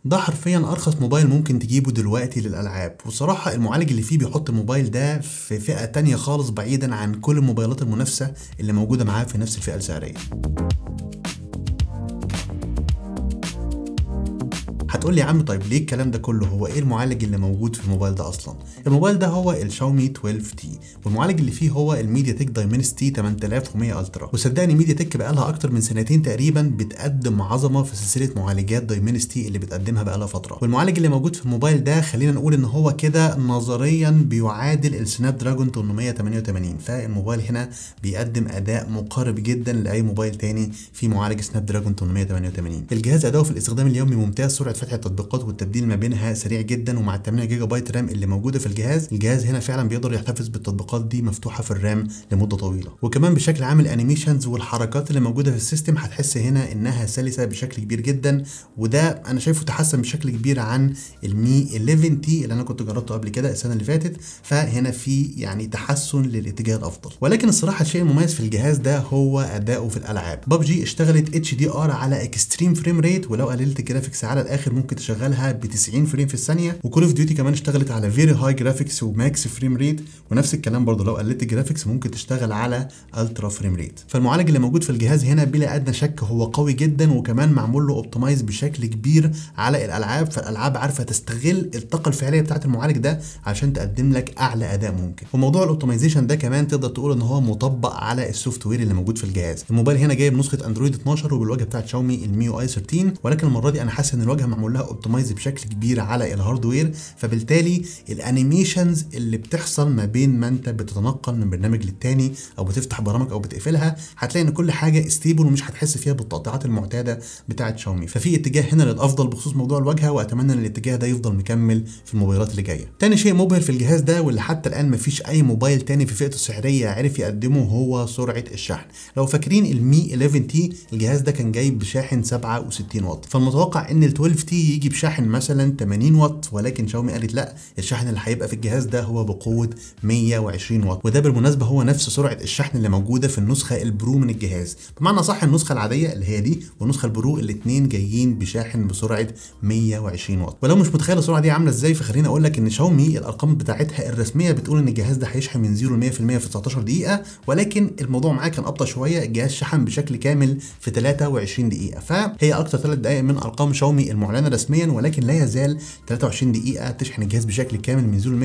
ده حرفيا ارخص موبايل ممكن تجيبه دلوقتي للالعاب، وصراحة المعالج اللي فيه بيحط الموبايل ده في فئة تانية خالص بعيدا عن كل الموبايلات المنافسة اللي موجودة معاه في نفس الفئة السعرية. هتقول لي يا عم طيب ليه الكلام ده كله؟ هو ايه المعالج اللي موجود في الموبايل ده اصلا؟ الموبايل ده هو الشاومي 12 تي، والمعالج اللي فيه هو الميديا تك دايمنسيتي 8100 الترا. وصدقني ميديا تك بقالها اكتر من سنتين تقريبا بتقدم عظمه في سلسله معالجات دايمنسيتي اللي بتقدمها بقالها فتره. والمعالج اللي موجود في الموبايل ده خلينا نقول ان هو كده نظريا بيعادل السناب دراجون 888، فالموبايل هنا بيقدم اداء مقارب جدا لاي موبايل تاني في معالج سناب دراجون 888. الجهاز اداؤه في الاستخدام اليومي ممتاز، سرعه فتح التطبيقات والتبديل ما بينها سريع جدا، ومع ال 8 جيجا بايت رام اللي موجوده في الجهاز هنا فعلا بيقدر يحتفظ بالتطبيقات دي مفتوحه في الرام لمده طويله. وكمان بشكل عام الانيميشنز والحركات اللي موجوده في السيستم هتحس هنا انها سلسه بشكل كبير جدا، وده انا شايفه تحسن بشكل كبير عن المي 11 تي اللي انا كنت جربته قبل كده السنه اللي فاتت، فهنا في يعني تحسن للاتجاه الافضل. ولكن الصراحه الشيء المميز في الجهاز ده هو اداؤه في الالعاب. ببجي اشتغلت اتش دي ار على اكستريم فريم ريت، ولو قللت الجرافيكس على الاخر ممكن تشغلها ب 90 فريم في الثانيه. وكول اوف ديوتي كمان اشتغلت على فيري هاي جرافيكس وماكس فريم ريت، ونفس الكلام برضه لو قللت الجرافيكس ممكن تشتغل على الترا فريم ريت. فالمعالج اللي موجود في الجهاز هنا بلا ادنى شك هو قوي جدا، وكمان معمول له اوبتمايز بشكل كبير على الالعاب، فالالعاب عارفه تستغل الطاقه الفعليه بتاعه المعالج ده عشان تقدم لك اعلى اداء ممكن. وموضوع الاوبتمايزيشن ده كمان تقدر تقول ان هو مطبق على السوفت وير اللي موجود في الجهاز. الموبايل هنا جايب نسخه اندرويد 12 وبالواجهه بتاعه شاومي الميو اي 13، ولكن المره دي انا حاسس ان الواجهه معمول لها اوبتمايز بشكل كبير على الهاردوير، فبالتالي الانيميشنز اللي بتحصل ما بين ما انت بتتنقل من برنامج للتاني او بتفتح برامج او بتقفلها هتلاقي ان كل حاجه ستيبل ومش هتحس فيها بالتقطيعات المعتاده بتاعه شاومي. ففي اتجاه هنا للافضل بخصوص موضوع الواجهه، واتمنى ان الاتجاه ده يفضل مكمل في الموبايلات اللي جايه. تاني شيء مبهر في الجهاز ده واللي حتى الان مفيش اي موبايل تاني في فئته السعريه عرف يقدمه هو سرعه الشحن. لو فاكرين المي 11 تي الجهاز ده كان جايب بشاحن 67 واط، فالمتوقع ان ال 12 تي يجي بشاحن مثلا 80 واط، ولكن شاومي قالت لا، الشاحن اللي هيبقى في الجهاز ده هو بقوه 120 واط، وده بالمناسبه هو نفس سرعه الشحن اللي موجوده في النسخه البرو من الجهاز. بمعنى صح النسخه العاديه اللي هي دي والنسخه البرو الاثنين جايين بشاحن بسرعه 120 واط. ولو مش متخيل السرعه دي عامله ازاي فخليني اقول لك ان شاومي الارقام بتاعتها الرسميه بتقول ان الجهاز ده هيشحن من 0 ل 100% في 19 دقيقه، ولكن الموضوع معاه كان ابطا شويه، الجهاز شحن بشكل كامل في 23 دقيقه، فهي اكتر 3 دقائق من ارقام شاومي المعلنه رسميا، ولكن لا يزال 23 دقيقه تشحن الجهاز بشكل كامل من 0 ل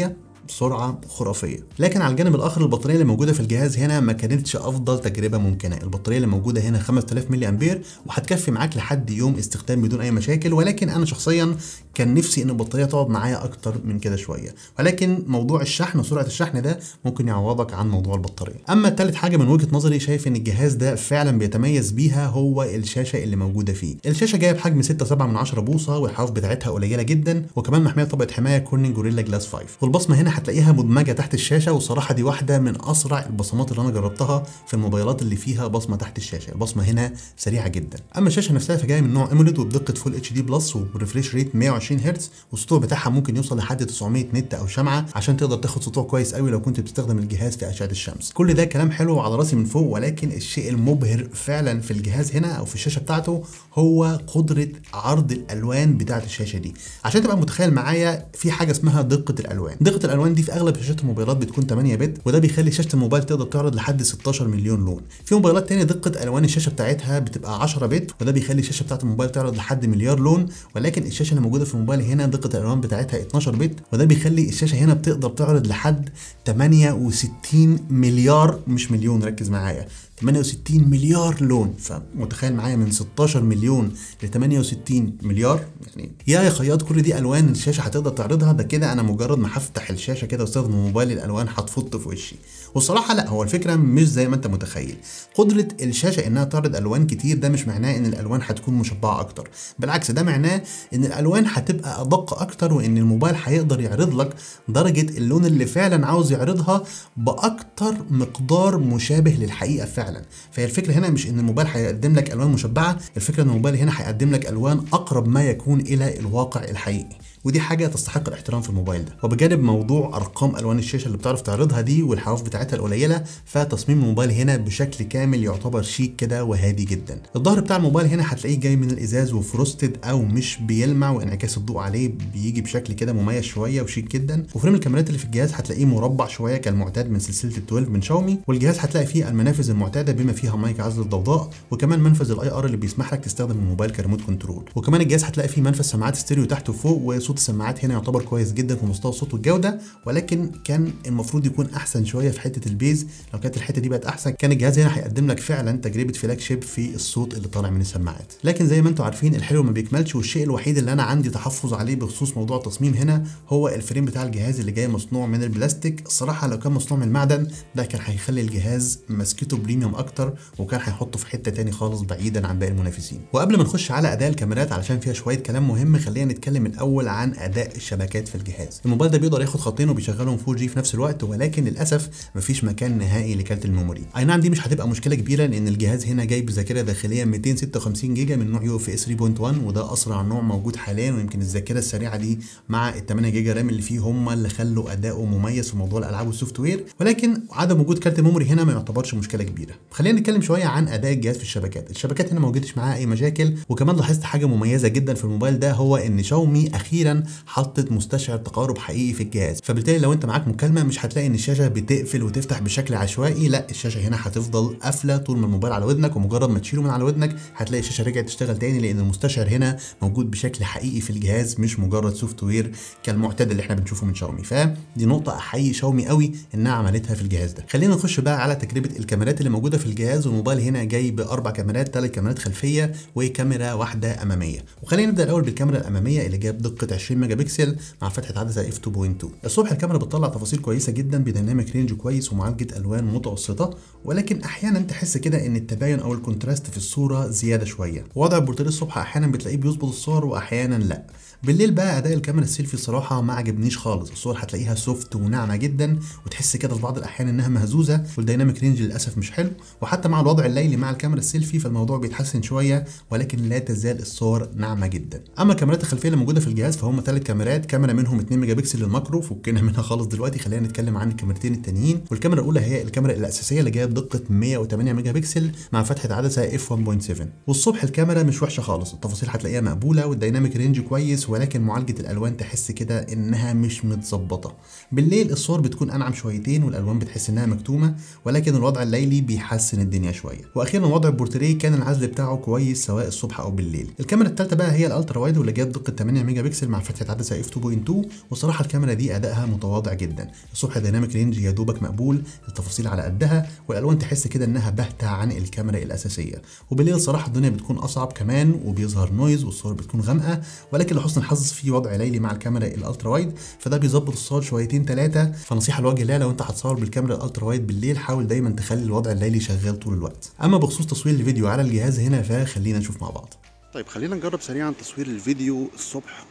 100%، سرعه خرافيه. لكن على الجانب الاخر البطاريه اللي موجوده في الجهاز هنا ما كانتش افضل تجربه ممكنه. البطاريه اللي موجوده هنا 5000 ملي امبير وهتكفي معاك لحد يوم استخدام بدون اي مشاكل، ولكن انا شخصيا كان نفسي ان البطاريه تقعد معايا اكتر من كده شويه، ولكن موضوع الشحن وسرعه الشحن ده ممكن يعوضك عن موضوع البطاريه. اما ثالث حاجه من وجهه نظري شايف ان الجهاز ده فعلا بيتميز بيها هو الشاشه اللي موجوده فيه. الشاشه جايه بحجم 6.7 بوصه والحواف بتاعتها قليله جدا، وكمان محميه طبقه حمايه كورنينج جوريلا جلاس 5، والبصمه هنا هتلاقيها مدمجه تحت الشاشه، وصراحه دي واحده من اسرع البصمات اللي انا جربتها في الموبايلات اللي فيها بصمه تحت الشاشه. البصمه هنا سريعه جدا. اما الشاشه نفسها فجايه من نوع ايموليد وبدقه فول اتش دي بلس وبريفريش ريت 120 هرتز، والسطوع بتاعها ممكن يوصل لحد 900 نت او شمعه عشان تقدر تاخد سطوع كويس قوي لو كنت بتستخدم الجهاز في اشعه الشمس. كل ده كلام حلو على راسي من فوق، ولكن الشيء المبهر فعلا في الجهاز هنا او في الشاشه بتاعته هو قدره عرض الالوان بتاعه الشاشه دي. عشان تبقى متخيل معايا في حاجه اسمها دقه الالوان. دقه الالوان دي في اغلب شاشات الموبايلات بتكون 8 بت، وده بيخلي شاشه الموبايل تقدر تعرض لحد 16 مليون لون. في موبايلات تانية دقه الوان الشاشه بتاعتها بتبقى 10 بت، وده بيخلي الشاشه بتاعه الموبايل تعرض لحد مليار لون، ولكن الشاشه اللي موجوده في الموبايل هنا دقه الالوان بتاعتها 12 بت، وده بيخلي الشاشه هنا بتقدر تعرض لحد 68 مليار مش مليون، ركز معايا، 68 مليار لون. فمتخيل معايا من 16 مليون ل 68 مليار، يعني يا خياط كل دي الوان الشاشه هتقدر تعرضها. ده كده انا مجرد ما هفتح الشاشه كده واستخدم موبايلي الالوان هتفط في وشي. والصراحه لا، هو الفكره مش زي ما انت متخيل. قدره الشاشه انها تعرض الوان كتير ده مش معناه ان الالوان هتكون مشبعه اكتر، بالعكس ده معناه ان الالوان هتبقى ادق اكتر، وان الموبايل هيقدر يعرض لك درجه اللون اللي فعلا عاوز يعرضها باكتر مقدار مشابه للحقيقه فعلا. فعلا. فهي الفكره هنا مش ان الموبايل هيقدم لك الوان مشبعه، الفكره ان الموبايل هنا هيقدم لك الوان اقرب ما يكون الى الواقع الحقيقي، ودي حاجه تستحق الاحترام في الموبايل ده. وبجانب موضوع ارقام الوان الشاشه اللي بتعرف تعرضها دي والحواف بتاعتها القليله، فتصميم الموبايل هنا بشكل كامل يعتبر شيك كده وهادي جدا. الظهر بتاع الموبايل هنا هتلاقيه جاي من الازاز وفروستد او مش بيلمع، وانعكاس الضوء عليه بيجي بشكل كده مميز شويه وشيك جدا. وفريم الكاميرات اللي في الجهاز هتلاقيه مربع شويه كالمعتاد من سلسله ال 12 من شاومي، والجهاز هتلاقي فيه المنافذ المعتاده بما فيها مايك عزل الضوضاء، وكمان منفذ الاي ار اللي بيسمح لك تستخدم الموبايل كريموت كنترول. وكمان الجهاز هتلاقي فيه منفذ سماعات ستيريو تحت وفوق، وصوت السماعات هنا يعتبر كويس جدا في مستوى الصوت والجوده، ولكن كان المفروض يكون احسن شويه في حته البيز. لو كانت الحته دي بقت احسن كان الجهاز هنا هيقدم لك فعلا تجربه فلاج شيب في الصوت اللي طالع من السماعات. لكن زي ما انتم عارفين الحلو ما بيكملش، والشيء الوحيد اللي انا عندي تحفظ عليه بخصوص موضوع التصميم هنا هو الفريم بتاع الجهاز اللي جاي مصنوع من البلاستيك. الصراحه لو كان مصنوع من المعدن ده كان هيخلي الجهاز مسكته بريميوم اكتر، وكان هيحطه في حته تاني خالص بعيدا عن باقي المنافسين. وقبل ما نخش على اداء الكاميرات علشان فيها شويه كلام مهم، خلينا نتكلم الاول عن اداء الشبكات في الجهاز. الموبايل ده بيقدر ياخد خطين وبيشغلهم 4G في نفس الوقت، ولكن للاسف مفيش مكان نهائي لكارت الميموري. اي نعم دي مش هتبقى مشكله كبيره لان الجهاز هنا جاي بذاكره داخليه 256 جيجا من نوع UFS 3.1، وده اسرع نوع موجود حاليا. ويمكن الذاكره السريعه دي مع ال 8 جيجا رام اللي فيه هم اللي خلوا اداؤه مميز في موضوع الالعاب والسوفت وير، ولكن عدم وجود كارت ميموري هنا ما يعتبرش مشكله كبيره. خلينا نتكلم شويه عن اداء الجهاز في الشبكات. الشبكات هنا ما وجدتش معاها اي مشاكل، وكمان لاحظت حاجه مميزه جدا في الموبايل ده، هو ان شاومي اخيرا حطت مستشعر تقارب حقيقي في الجهاز. فبالتالي لو انت معاك مكالمه مش هتلاقي ان الشاشه بتقفل وتفتح بشكل عشوائي، لا الشاشه هنا هتفضل قافله طول ما الموبايل على ودنك، ومجرد ما تشيله من على ودنك هتلاقي الشاشه رجعت تشتغل تاني، لان المستشعر هنا موجود بشكل حقيقي في الجهاز مش مجرد سوفت وير كالمعتاد اللي احنا بنشوفه من شاومي. فدي نقطه احيي شاومي قوي انها عملتها في الجهاز ده. خلينا نخش بقى على تجربه الكاميرات اللي موجوده في الجهاز. والموبايل هنا جاي باربع كاميرات، 3 كاميرات خلفيه وكاميرا واحده اماميه. وخلينا نبدا الاول بالكاميرا الاماميه اللي جاب دقه 20 ميجا بكسل مع فتحه عدسه f2.2. الصبح الكاميرا بتطلع تفاصيل كويسه جدا بديناميك رينج كويس ومعالجه الوان متوسطه، ولكن احيانا تحس كده ان التباين او الكونتراست في الصوره زياده شويه. وضع البورتريه الصبح احيانا بتلاقيه بيظبط الصور واحيانا لا. بالليل بقى اداء الكاميرا السيلفي الصراحه ما عجبنيش خالص. الصور هتلاقيها سوفت وناعمه جدا، وتحس كده في بعض الاحيان انها مهزوزه، والديناميك رينج للاسف مش حلو. وحتى مع الوضع الليلي مع الكاميرا السيلفي فالموضوع بيتحسن شويه، ولكن لا تزال الصور ناعمه جدا. اما الكاميرات الخلفيه اللي موجوده في الجهاز فهم 3 كاميرات، كاميرا منهم 2 ميجا بكسل للماكرو، فكنا منها خالص دلوقتي. خلينا نتكلم عن الكاميرتين التانيين. والكاميرا الاولى هي الكاميرا الاساسيه اللي جايه بدقه 108 ميجا بكسل مع فتحه عدسه f1.7. والصبح الكاميرا مش وحشه خالص، التفاصيل هتلاقيها مقبوله والديناميك رينج كويس، ولكن معالجه الالوان تحس كده انها مش متظبطه. بالليل الصور بتكون انعم شويتين والالوان بتحس انها مكتومه، ولكن الوضع الليلي بيحسن الدنيا شويه. واخيرا وضع البورتريه كان العزل بتاعه كويس سواء الصبح او بالليل. الكاميرا الثالثه بقى هي الالترا وايد واللي جايه بدقه 8 ميجا بكسل مع فتحه عدسه f2.2. والصراحه الكاميرا دي ادائها متواضع جدا. الصبح ديناميك رينج يا دوبك مقبول، التفاصيل على قدها، والالوان تحس كده انها باهته عن الكاميرا الاساسيه. وبالليل صراحه الدنيا بتكون اصعب كمان وبيظهر نويز والصور بتكون غامقه، ولكن لحسن الحظ في وضع ليلي مع الكاميرا الالترا وايد فده بيظبط الصور شويتين ثلاثه. فنصيحه لوجه الله لو انت هتصور بالكاميرا الالترا وايد بالليل حاول دايما تخلي الوضع الليلي شغال طول الوقت. اما بخصوص تصوير الفيديو على الجهاز هنا فخلينا نشوف مع بعض. طيب خلينا نجرب سريعا تصوير الفيديو الصبح.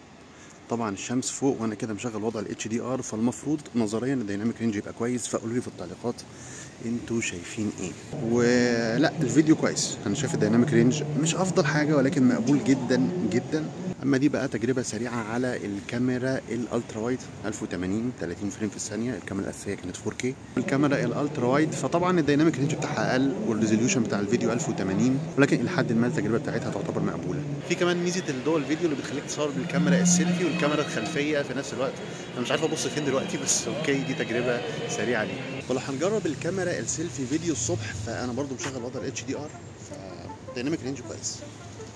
طبعا الشمس فوق وانا كده مشغل وضع ال HDR، فالمفروض نظريا الديناميك رينج يبقى كويس. فقولوا لي في التعليقات انتوا شايفين ايه. ولا الفيديو كويس، انا شايف الديناميك رينج مش افضل حاجه ولكن مقبول جدا جدا. اما دي بقى تجربه سريعه على الكاميرا الالترا وايد 1080 30 فريم في الثانيه. الكاميرا الاساسيه كانت 4K. الكاميرا الالترا وايد فطبعا الديناميك رينج بتاعها اقل والريزوليوشن بتاع الفيديو 1080، ولكن الى حد ما التجربه بتاعتها تعتبر مقبوله. في كمان ميزه الدول فيديو اللي بتخليك تصور بالكاميرا السيلفي والكاميرا الخلفيه في نفس الوقت. انا مش عارف ابص فين دلوقتي بس اوكي دي تجربه سريعه ليها. ولو هنجرب الكاميرا السيلفي فيديو الصبح فانا برضو مشغل وضع ال HDR، فالديناميك رينج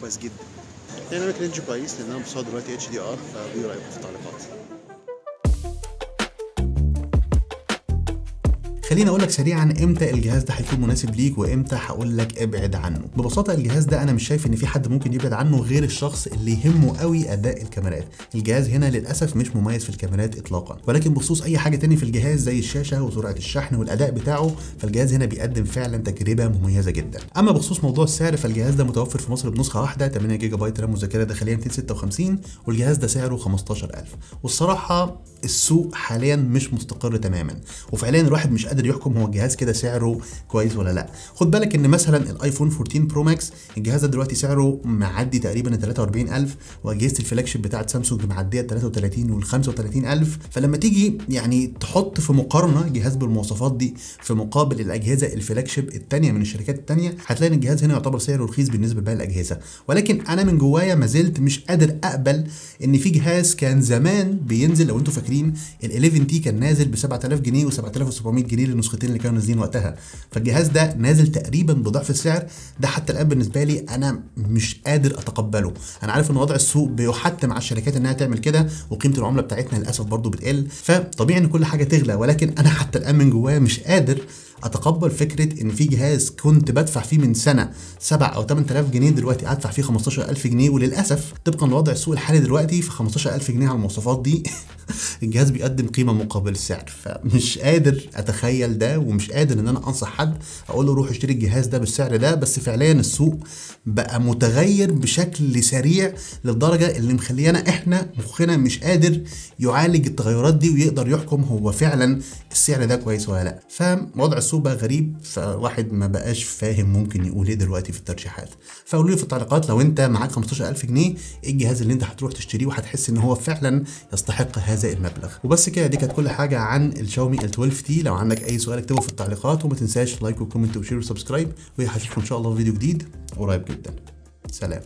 كويس جدا. ديناميك رينج كويس لان انا بصور دلوقتي HDR. فقولوا رايكم في التعليقات. خليني اقول لك سريعا امتى الجهاز ده هيكون مناسب ليك وامتى هقول لك ابعد عنه. ببساطه الجهاز ده انا مش شايف ان في حد ممكن يبعد عنه غير الشخص اللي يهمه قوي اداء الكاميرات. الجهاز هنا للاسف مش مميز في الكاميرات اطلاقا، ولكن بخصوص اي حاجه تاني في الجهاز زي الشاشه وسرعه الشحن والاداء بتاعه فالجهاز هنا بيقدم فعلا تجربه مميزه جدا. اما بخصوص موضوع السعر فالجهاز ده متوفر في مصر بنسخه واحده 8 جيجا بايت رام وذاكره داخليه 256، والجهاز ده سعره 15000. والصراحه السوق حاليا مش مستقر تماما، وفعليا الواحد مش قادر قادر يحكم هو الجهاز كده سعره كويس ولا لا. خد بالك ان مثلا الايفون 14 برو ماكس الجهاز ده دلوقتي سعره معدي تقريبا 43000، واجهزه الفلاج شيب بتاعه سامسونج معديه 33 وال 35000. فلما تيجي يعني تحط في مقارنه جهاز بالمواصفات دي في مقابل الاجهزه الفلاج شيب الثانيه من الشركات الثانيه، هتلاقي ان الجهاز هنا يعتبر سعره رخيص بالنسبه لباقي الاجهزه. ولكن انا من جوايا ما زلت مش قادر اقبل ان في جهاز كان زمان بينزل، لو انتوا فاكرين ال 11 تي كان نازل ب 7000 جنيه و7700 جنيه للنسختين اللي كانوا نازلين وقتها. فالجهاز ده نازل تقريبا بضعف السعر ده. حتى الان بالنسبه لي انا مش قادر اتقبله. انا عارف ان وضع السوق بيحتم على الشركات انها تعمل كده، وقيمه العمله بتاعتنا للاسف برضو بتقل، فطبيعي ان كل حاجه تغلى. ولكن انا حتى الان من جوايا مش قادر اتقبل فكره ان في جهاز كنت بدفع فيه من سنه 7 او 8000 جنيه دلوقتي ادفع فيه 15000 جنيه. وللاسف طبقا لوضع السوق الحالي دلوقتي في 15000 جنيه على المواصفات دي الجهاز بيقدم قيمه مقابل السعر. فمش قادر اتخيل ده، ومش قادر ان انا انصح حد اقول له روح اشتري الجهاز ده بالسعر ده. بس فعليا السوق بقى متغير بشكل سريع للدرجه اللي مخلينا احنا مخنا مش قادر يعالج التغيرات دي ويقدر يحكم هو فعلا السعر ده كويس ولا لا. فوضع السوق بقى غريب، فواحد ما بقاش فاهم ممكن يقول ايه دلوقتي في الترشيحات. فقولوا لي في التعليقات لو انت معاك 15000 جنيه ايه الجهاز اللي انت هتروح تشتريه وهتحس ان هو فعلا يستحق هذا المبلغ. وبس كده، دي كانت كل حاجه عن الشاومي ال 12 تي. لو عندك اي سؤال اكتبه في التعليقات، وما تنساش لايك وكومنت وشير وسبسكرايب، وهشوفكم ان شاء الله في فيديو جديد قريب جدا. سلام.